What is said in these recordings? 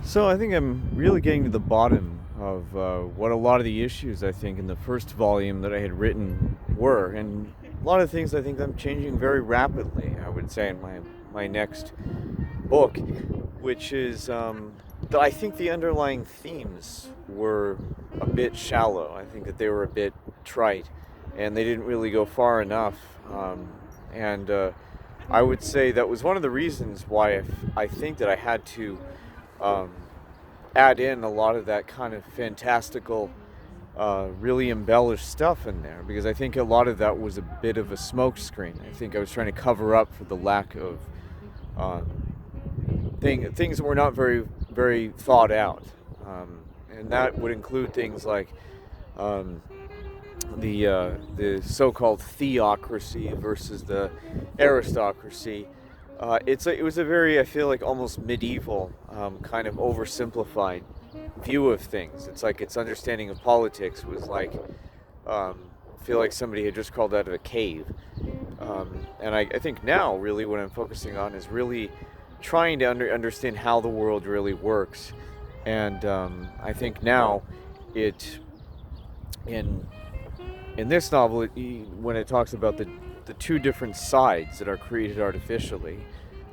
So I think I'm really getting to the bottom of what a lot of the issues I think in the first volume that I had written were, and a lot of things I think I'm changing very rapidly. I would say in my next book, which is that I think the underlying themes were a bit shallow. I think that they were a bit trite, and they didn't really go far enough. And I would say that was one of the reasons why I think that I had to um, add in a lot of that kind of fantastical, really embellished stuff in there because I think a lot of that was a bit of a smokescreen. I think I was trying to cover up for the lack of uh, things that were not very thought out, and that would include things like um, the so-called theocracy versus the aristocracy. It was a very, I feel like, almost medieval, kind of oversimplified view of things. It's like its understanding of politics was like, I feel like somebody had just crawled out of a cave. And I think now, really, what I'm focusing on is really trying to understand how the world really works. And I think now, it in in this novel, when it talks about the two different sides that are created artificially,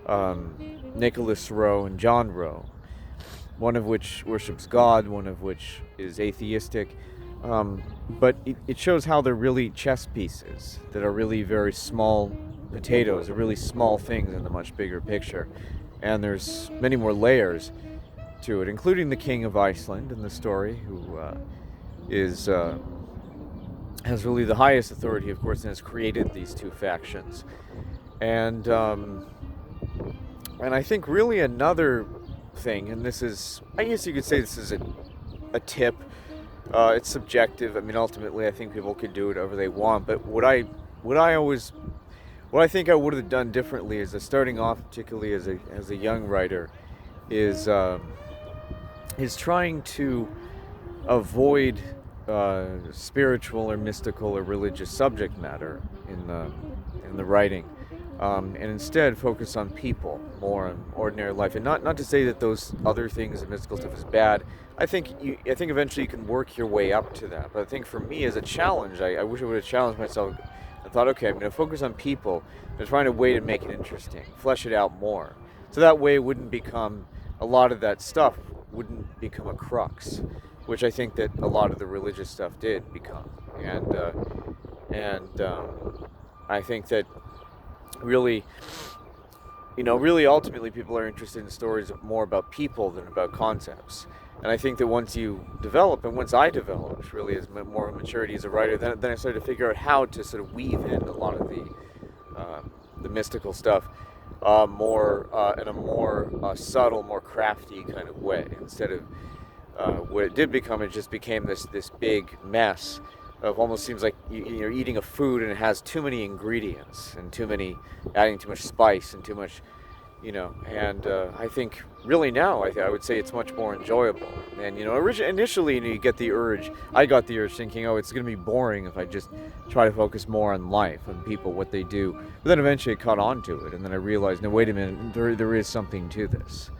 um, Nicholas Rowe and John Rowe, one of which worships God, one of which is atheistic. But it shows how they're really chess pieces that are really very small potatoes, are really small things in the much bigger picture. And there's many more layers to it, including the King of Iceland in the story, who is has really the highest authority, of course, and has created these two factions. And and I think really another thing, and this is, I guess you could say this is a tip. It's subjective. I mean, ultimately, I think people can do whatever they want. But what I always, what I think I would have done differently is that starting off, particularly as a young writer, is is trying to avoid spiritual or mystical or religious subject matter in the writing, and instead focus on people more on ordinary life. And not to say that those other things and mystical stuff is bad. I think eventually you can work your way up to that. But I think for me as a challenge, I wish I would have challenged myself. I thought, okay, I'm going to focus on people and find a way to make it interesting, flesh it out more, so that way it wouldn't become a lot of that stuff wouldn't become a crux, which I think that a lot of the religious stuff did become. And I think that really, really ultimately people are interested in stories more about people than about concepts. And I think that once you develop, and once I developed, really as more maturity as a writer, then I started to figure out how to sort of weave in a lot of the mystical stuff more in a more subtle, more crafty kind of way. Instead of what it did become, it just became this big mess of almost seems like you're eating a food and it has too many ingredients and adding too much spice and too much, and I think really now I would say it's much more enjoyable. And initially, you get the urge. I got the urge thinking, oh, it's going to be boring if I just try to focus more on life and people, what they do. But then eventually I caught on to it, and then I realized, no, wait a minute, there is something to this.